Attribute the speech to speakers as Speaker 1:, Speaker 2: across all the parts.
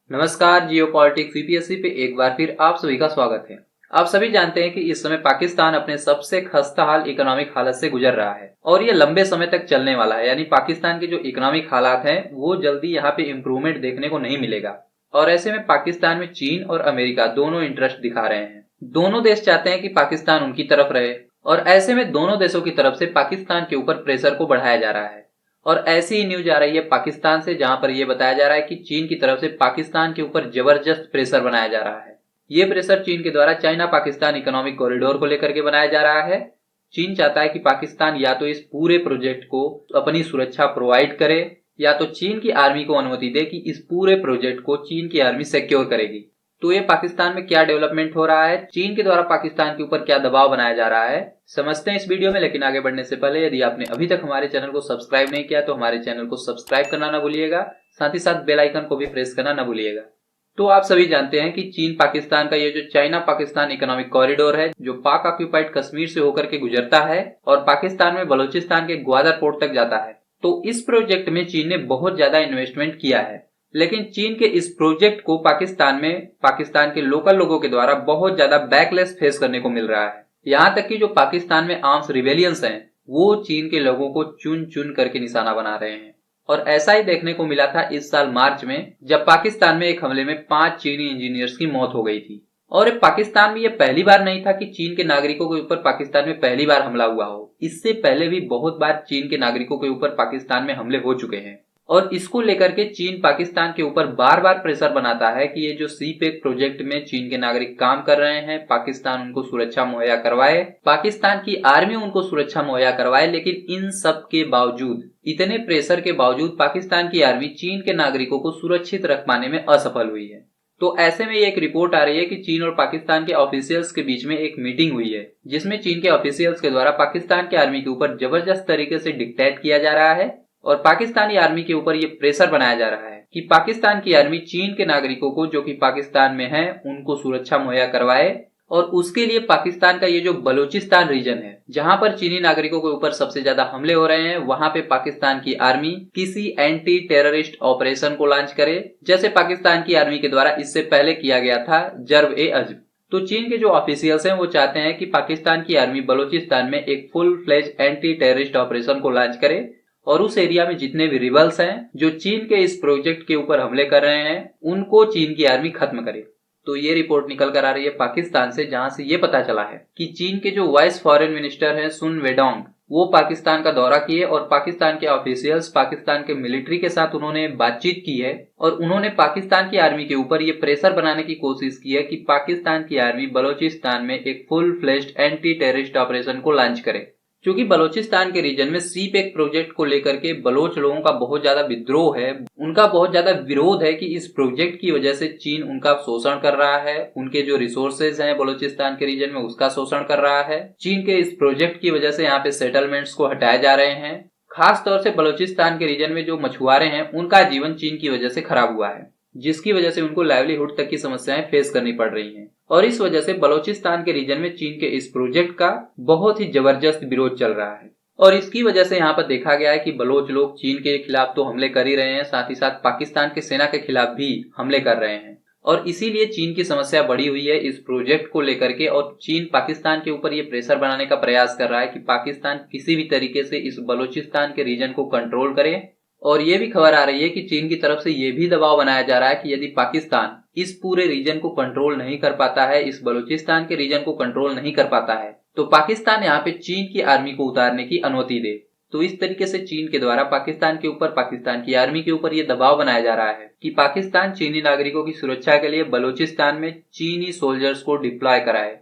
Speaker 1: नमस्कार। जियो politics UPSC पे एक बार फिर आप सभी का स्वागत है। आप सभी जानते हैं कि इस समय पाकिस्तान अपने सबसे खस्ताहाल इकोनॉमिक हालत से गुजर रहा है और ये लंबे समय तक चलने वाला है। यानी पाकिस्तान के जो इकोनॉमिक हालात हैं वो जल्दी यहाँ पे इम्प्रूवमेंट देखने को नहीं मिलेगा। और ऐसे में पाकिस्तान में चीन और अमेरिका दोनों इंटरेस्ट दिखा रहे हैं। दोनों देश चाहते हैं कि पाकिस्तान उनकी तरफ रहे और ऐसे में दोनों देशों की तरफ से पाकिस्तान के ऊपर प्रेशर को बढ़ाया जा रहा है। और ऐसी ही न्यूज आ रही है पाकिस्तान से, जहां पर यह बताया जा रहा है कि चीन की तरफ से पाकिस्तान के ऊपर जबरदस्त प्रेशर बनाया जा रहा है। ये प्रेशर चीन के द्वारा चाइना पाकिस्तान इकोनॉमिक कॉरिडोर को लेकर के बनाया जा रहा है। चीन चाहता है कि पाकिस्तान या तो इस पूरे प्रोजेक्ट को अपनी सुरक्षा प्रोवाइड करे या तो चीन की आर्मी को अनुमति दे कि इस पूरे प्रोजेक्ट को चीन की आर्मी सिक्योर करेगी। तो ये पाकिस्तान में क्या डेवलपमेंट हो रहा है, चीन के द्वारा पाकिस्तान के ऊपर क्या दबाव बनाया जा रहा है, समझते हैं इस वीडियो में। लेकिन आगे बढ़ने से पहले यदि आपने अभी तक हमारे चैनल को सब्सक्राइब नहीं किया तो हमारे चैनल को सब्सक्राइब करना ना भूलिएगा, साथ ही साथ बेल आइकन को भी प्रेस करना ना भूलिएगा। तो आप सभी जानते हैं कि चीन पाकिस्तान का ये जो चाइना पाकिस्तान इकोनॉमिक कॉरिडोर है, जो पाक ऑक्यूपाइड कश्मीर से होकर के गुजरता है और पाकिस्तान में बलूचिस्तान के ग्वादर पोर्ट तक जाता है, तो इस प्रोजेक्ट में चीन ने बहुत ज्यादा इन्वेस्टमेंट किया है। लेकिन चीन के इस प्रोजेक्ट को पाकिस्तान में पाकिस्तान के लोकल लोगों के द्वारा बहुत ज्यादा बैकलैश फेस करने को मिल रहा है। यहाँ तक कि जो पाकिस्तान में आर्म्स रिवेलियंस हैं वो चीन के लोगों को चुन चुन करके निशाना बना रहे हैं। और ऐसा ही देखने को मिला था इस साल मार्च में, जब पाकिस्तान में एक हमले में 5 चीनी इंजीनियर्स की मौत हो गई थी। और पाकिस्तान में यह पहली बार नहीं था कि चीन के नागरिकों के ऊपर पाकिस्तान में पहली बार हमला हुआ हो। इससे पहले भी बहुत बार चीन के नागरिकों के ऊपर पाकिस्तान में हमले हो चुके हैं। और इसको लेकर के चीन पाकिस्तान के ऊपर बार बार प्रेशर बनाता है कि ये जो सी पैक प्रोजेक्ट में चीन के नागरिक काम कर रहे हैं, पाकिस्तान उनको सुरक्षा मुहैया करवाए, पाकिस्तान की आर्मी उनको सुरक्षा मुहैया करवाए। लेकिन इन सब के बावजूद, इतने प्रेशर के बावजूद पाकिस्तान की आर्मी चीन के नागरिकों को सुरक्षित रख पाने में असफल हुई है। तो ऐसे में ये एक रिपोर्ट आ रही है कि चीन और पाकिस्तान के ऑफिशियल्स के बीच में एक मीटिंग हुई है, जिसमें चीन के ऑफिशियल्स के द्वारा पाकिस्तान की आर्मी के ऊपर जबरदस्त तरीके से डिक्टेट किया जा रहा है और पाकिस्तानी आर्मी के ऊपर ये प्रेशर बनाया जा रहा है कि पाकिस्तान की आर्मी चीन के नागरिकों को जो कि पाकिस्तान में हैं उनको सुरक्षा मुहैया करवाए। और उसके लिए पाकिस्तान का ये जो बलूचिस्तान रीजन है, जहां पर चीनी नागरिकों के ऊपर सबसे ज्यादा हमले हो रहे हैं, वहां पे पाकिस्तान की आर्मी किसी एंटी टेररिस्ट ऑपरेशन को लॉन्च करे, जैसे पाकिस्तान की आर्मी के द्वारा इससे पहले किया गया था जर्ब ए अजब। तो चीन के जो ऑफिशियल्स हैं वो चाहते हैं कि पाकिस्तान की आर्मी बलूचिस्तान में एक full fledged anti terrorist operation को लॉन्च करे और उस एरिया में जितने भी रिबल्स हैं जो चीन के इस प्रोजेक्ट के ऊपर हमले कर रहे हैं, उनको चीन की आर्मी खत्म करे। तो ये रिपोर्ट निकल कर आ रही है पाकिस्तान से, जहां से ये पता चला है कि चीन के जो वाइस फॉरेन मिनिस्टर हैं सुन वेडोंग, वो पाकिस्तान का दौरा किए और पाकिस्तान के ऑफिशियल्स, पाकिस्तान के मिलिट्री के साथ उन्होंने बातचीत की है और उन्होंने पाकिस्तान की आर्मी के ऊपर ये प्रेशर बनाने की कोशिश की है कि पाकिस्तान की आर्मी बलूचिस्तान में एक full fledged anti terrorist operation को लॉन्च करे। क्योंकि बलूचिस्तान के रीजन में सी पैक प्रोजेक्ट को लेकर के बलोच लोगों का बहुत ज्यादा विद्रोह है, उनका बहुत ज्यादा विरोध है कि इस प्रोजेक्ट की वजह से चीन उनका शोषण कर रहा है, उनके जो रिसोर्सेज हैं बलूचिस्तान के रीजन में उसका शोषण कर रहा है। चीन के इस प्रोजेक्ट की वजह से यहाँ पे सेटलमेंट्स को हटाए जा रहे हैं। खास तौर से बलूचिस्तान के रीजन में जो मछुआरे हैं उनका जीवन चीन की वजह से खराब हुआ है, जिसकी वजह से उनको लाइवलीहुड तक की समस्याएं फेस करनी पड़ रही हैं। और इस वजह से बलूचिस्तान के रीजन में चीन के इस प्रोजेक्ट का बहुत ही जबरदस्त विरोध चल रहा है। और इसकी वजह से यहाँ पर देखा गया है कि बलोच लोग चीन के खिलाफ तो हमले कर ही रहे हैं, साथ ही साथ पाकिस्तान के सेना के खिलाफ भी हमले कर रहे हैं। और इसीलिए चीन की समस्या बढ़ी हुई है इस प्रोजेक्ट को लेकर के और चीन पाकिस्तान के ऊपर ये प्रेशर बनाने का प्रयास कर रहा है कि पाकिस्तान किसी भी तरीके से इस बलूचिस्तान के रीजन को कंट्रोल करे। और ये भी खबर आ रही है कि चीन की तरफ से ये भी दबाव बनाया जा रहा है कि यदि पाकिस्तान इस पूरे रीजन को कंट्रोल नहीं कर पाता है, इस बलूचिस्तान के रीजन को कंट्रोल नहीं कर पाता है, तो पाकिस्तान यहाँ पे चीन की आर्मी को उतारने की अनुमति दे। तो इस तरीके से चीन के द्वारा पाकिस्तान के ऊपर, पाकिस्तान की आर्मी के ऊपर ये दबाव बनाया जा रहा है कि पाकिस्तान चीनी नागरिकों की सुरक्षा के लिए बलूचिस्तान में चीनी सोल्जर्स को डिप्लॉय कराए।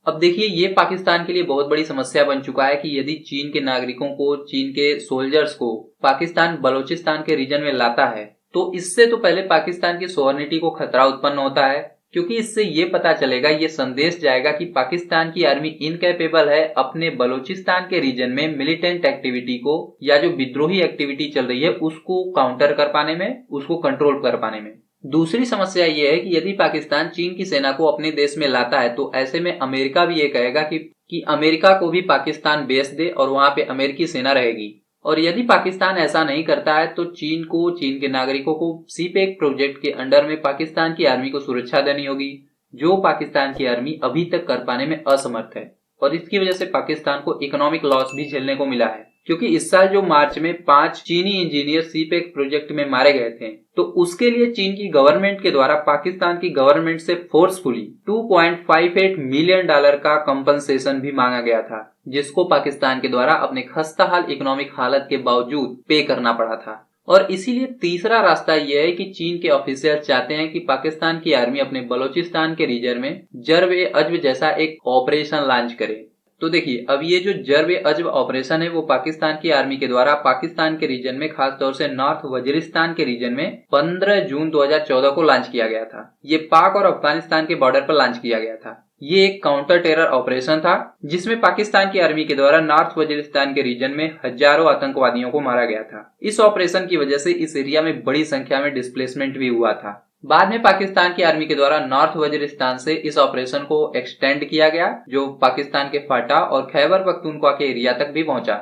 Speaker 1: अब देखिए, ये पाकिस्तान के लिए बहुत बड़ी समस्या बन चुका है कि यदि चीन के नागरिकों को, चीन के सोल्जर्स को पाकिस्तान बलूचिस्तान के रीजन में लाता है, तो इससे तो पहले पाकिस्तान की सॉवरेनिटी को खतरा उत्पन्न होता है, क्योंकि इससे ये पता चलेगा, ये संदेश जाएगा कि पाकिस्तान की आर्मी इनकैपेबल है अपने बलूचिस्तान के रीजन में मिलिटेंट एक्टिविटी को या जो विद्रोही एक्टिविटी चल रही है उसको काउंटर कर पाने में, उसको कंट्रोल कर पाने में। दूसरी समस्या ये है कि यदि पाकिस्तान चीन की सेना को अपने देश में लाता है तो ऐसे में अमेरिका भी ये कहेगा कि अमेरिका को भी पाकिस्तान बेस दे और वहां पे अमेरिकी सेना रहेगी। और यदि पाकिस्तान ऐसा नहीं करता है तो चीन के नागरिकों को सीपेक प्रोजेक्ट के अंडर में पाकिस्तान की आर्मी को सुरक्षा देनी होगी, जो पाकिस्तान की आर्मी अभी तक कर पाने में असमर्थ है। और इसकी वजह से पाकिस्तान को इकोनॉमिक लॉस भी झेलने को मिला है, क्योंकि इस साल जो मार्च में 5 चीनी इंजीनियर सीपेक प्रोजेक्ट में मारे गए थे, तो उसके लिए चीन की गवर्नमेंट के द्वारा पाकिस्तान की गवर्नमेंट से फोर्सफुली $2.58 मिलियन का कंपनसेशन भी मांगा गया था, जिसको पाकिस्तान के द्वारा अपने खस्ताहाल इकोनॉमिक हालत के बावजूद पे करना पड़ा था। और इसीलिए तीसरा रास्ता यह है कि चीन के ऑफिसर चाहते हैं कि पाकिस्तान की आर्मी अपने बलोचिस्तान के रीजन में जर्ब-ए-अज्ब जैसा एक ऑपरेशन लॉन्च करे। तो देखिए, अब ये जो जर्ब-ए-अज्ब ऑपरेशन है वो पाकिस्तान की आर्मी के द्वारा पाकिस्तान के रीजन में, खास तौर से नॉर्थ वजीरिस्तान के रीजन में 15 जून 2014 को लॉन्च किया गया था। ये पाक और अफगानिस्तान के बॉर्डर पर लॉन्च किया गया था। ये एक काउंटर टेरर ऑपरेशन था जिसमें पाकिस्तान की आर्मी के द्वारा नॉर्थ वजीरिस्तान के रीजन में हजारों आतंकवादियों को मारा गया था। इस ऑपरेशन की वजह से इस एरिया में बड़ी संख्या में डिस्प्लेसमेंट भी हुआ था। बाद में पाकिस्तान की आर्मी के द्वारा नॉर्थ वजीरिस्तान से इस ऑपरेशन को एक्सटेंड किया गया, जो पाकिस्तान के फाटा और खैबर पख्तूनख्वा के एरिया तक भी पहुंचा।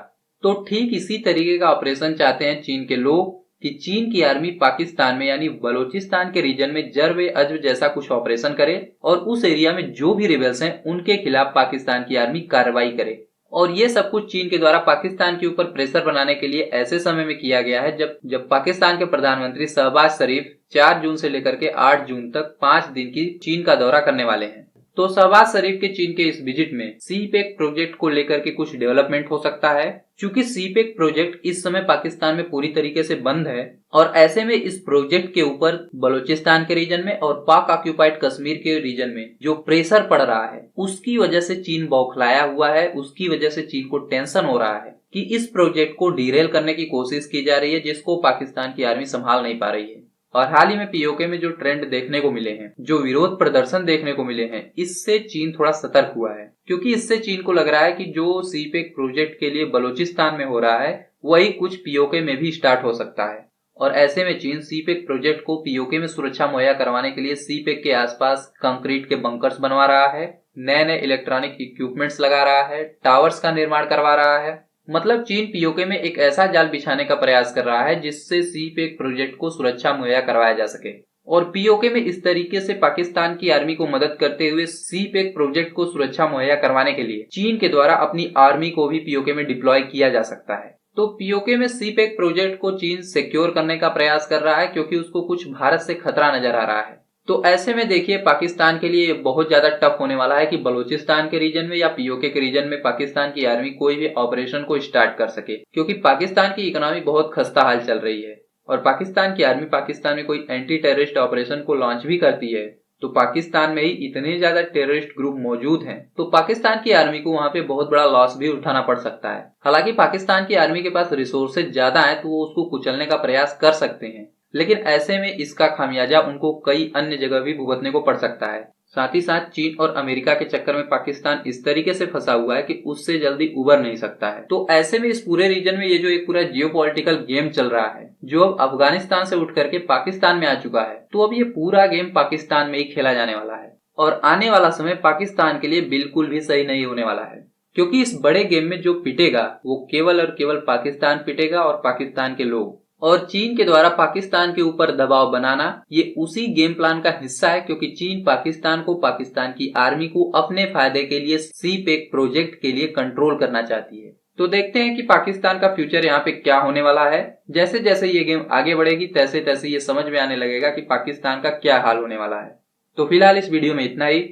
Speaker 1: तो ठीक इसी तरीके का ऑपरेशन चाहते हैं चीन के लोग कि चीन की आर्मी पाकिस्तान में यानी बलोचिस्तान के रीजन में जर्ब-ए-अज्ब जैसा कुछ ऑपरेशन करे और उस एरिया में जो भी रिबेल्स हैं उनके खिलाफ पाकिस्तान की आर्मी कार्रवाई करे। और ये सब कुछ चीन के द्वारा पाकिस्तान के ऊपर प्रेशर बनाने के लिए ऐसे समय में किया गया है जब पाकिस्तान के प्रधानमंत्री शहबाज शरीफ 4 जून से लेकर के 8 जून तक 5 दिन की चीन का दौरा करने वाले हैं। तो शहबाज शरीफ के चीन के इस विजिट में सीपेक प्रोजेक्ट को लेकर के कुछ डेवलपमेंट हो सकता है, क्योंकि सीपेक प्रोजेक्ट इस समय पाकिस्तान में पूरी तरीके से बंद है। और ऐसे में इस प्रोजेक्ट के ऊपर बलोचिस्तान के रीजन में और पाक ऑक्यूपाइड कश्मीर के रीजन में जो प्रेशर पड़ रहा है उसकी वजह से चीन बौखलाया हुआ है। उसकी वजह से चीन को टेंशन हो रहा है कि इस प्रोजेक्ट को डीरेल करने की कोशिश की जा रही है, जिसको पाकिस्तान की आर्मी संभाल नहीं पा रही है। और हाल ही में पीओके में जो ट्रेंड देखने को मिले हैं, जो विरोध प्रदर्शन देखने को मिले हैं, इससे चीन थोड़ा सतर्क हुआ है, क्योंकि इससे चीन को लग रहा है कि जो सीपेक प्रोजेक्ट के लिए बलोचिस्तान में हो रहा है वही कुछ पीओके में भी स्टार्ट हो सकता है। और ऐसे में चीन सीपेक प्रोजेक्ट को पीओके में सुरक्षा मुहैया करवाने के लिए सीपेक के आसपास कंक्रीट के बंकर्स बनवा रहा है, नए नए इलेक्ट्रॉनिक इक्विपमेंट्स लगा रहा है, टावर्स का निर्माण करवा रहा है। मतलब चीन पीओके में एक ऐसा जाल बिछाने का प्रयास कर रहा है जिससे सीपेक प्रोजेक्ट को सुरक्षा मुहैया करवाया जा सके। और पीओके में इस तरीके से पाकिस्तान की आर्मी को मदद करते हुए सीपेक प्रोजेक्ट को सुरक्षा मुहैया करवाने के लिए चीन के द्वारा अपनी आर्मी को भी पीओके में डिप्लॉय किया जा सकता है। तो पीओके में सीपेक प्रोजेक्ट को चीन सिक्योर करने का प्रयास कर रहा है, क्योंकि उसको कुछ भारत से खतरा नजर आ रहा है। तो ऐसे में देखिए, पाकिस्तान के लिए बहुत ज्यादा टफ होने वाला है कि बलूचिस्तान के रीजन में या पीओके के रीजन में पाकिस्तान की आर्मी कोई भी ऑपरेशन को स्टार्ट कर सके, क्योंकि पाकिस्तान की इकोनॉमी बहुत खस्ता हाल चल रही है। और पाकिस्तान की आर्मी पाकिस्तान में कोई एंटी टेररिस्ट ऑपरेशन को लॉन्च भी करती है तो पाकिस्तान में ही इतने ज्यादा टेररिस्ट ग्रुप मौजूद हैं, तो पाकिस्तान की आर्मी को वहां पे बहुत बड़ा लॉस भी उठाना पड़ सकता है। हालांकि पाकिस्तान की आर्मी के पास रिसोर्सेज ज्यादा है तो वो उसको कुचलने का प्रयास कर सकते हैं, लेकिन ऐसे में इसका खामियाजा उनको कई अन्य जगह भी भुगतने को पड़ सकता है। साथ ही साथ चीन और अमेरिका के चक्कर में पाकिस्तान इस तरीके से फंसा हुआ है कि उससे जल्दी उबर नहीं सकता है। तो ऐसे में इस पूरे रीजन में ये जो एक पूरा जियोपॉलिटिकल गेम चल रहा है, जो अब अफगानिस्तान से उठ करके पाकिस्तान में आ चुका है, तो अब ये पूरा गेम पाकिस्तान में ही खेला जाने वाला है। और आने वाला समय पाकिस्तान के लिए बिल्कुल भी सही नहीं होने वाला है, क्योंकि इस बड़े गेम में जो पिटेगा वो केवल और केवल पाकिस्तान पिटेगा और पाकिस्तान के लोग। और चीन के द्वारा पाकिस्तान के ऊपर दबाव बनाना ये उसी गेम प्लान का हिस्सा है, क्योंकि चीन पाकिस्तान को, पाकिस्तान की आर्मी को अपने फायदे के लिए सीपेक प्रोजेक्ट के लिए कंट्रोल करना चाहती है। तो देखते हैं कि पाकिस्तान का फ्यूचर यहाँ पे क्या होने वाला है। जैसे जैसे ये गेम आगे बढ़ेगी तैसे तैसे ये समझ में आने लगेगा कि पाकिस्तान का क्या हाल होने वाला है। तो फिलहाल इस वीडियो में इतना ही।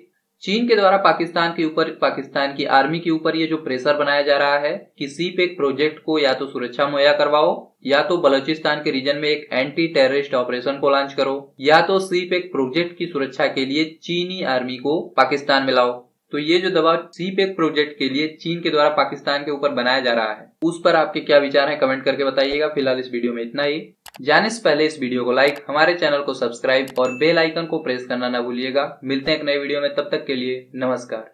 Speaker 1: चीन के द्वारा पाकिस्तान के ऊपर, पाकिस्तान की आर्मी के ऊपर ये जो प्रेशर बनाया जा रहा है कि सीपेक प्रोजेक्ट को या तो सुरक्षा मुहैया करवाओ, या तो बलूचिस्तान के रीजन में एक एंटी टेररिस्ट ऑपरेशन को लॉन्च करो, या तो सीपेक प्रोजेक्ट की सुरक्षा के लिए चीनी आर्मी को पाकिस्तान में लाओ। तो ये जो दबाव सीपेक प्रोजेक्ट के लिए चीन के द्वारा पाकिस्तान के ऊपर बनाया जा रहा है, उस पर आपके क्या विचार हैं कमेंट करके बताइएगा। फिलहाल इस वीडियो में इतना ही। जाने से पहले इस वीडियो को लाइक, हमारे चैनल को सब्सक्राइब और बेल आइकन को प्रेस करना ना भूलिएगा। मिलते हैं एक नए वीडियो में, तब तक के लिए नमस्कार।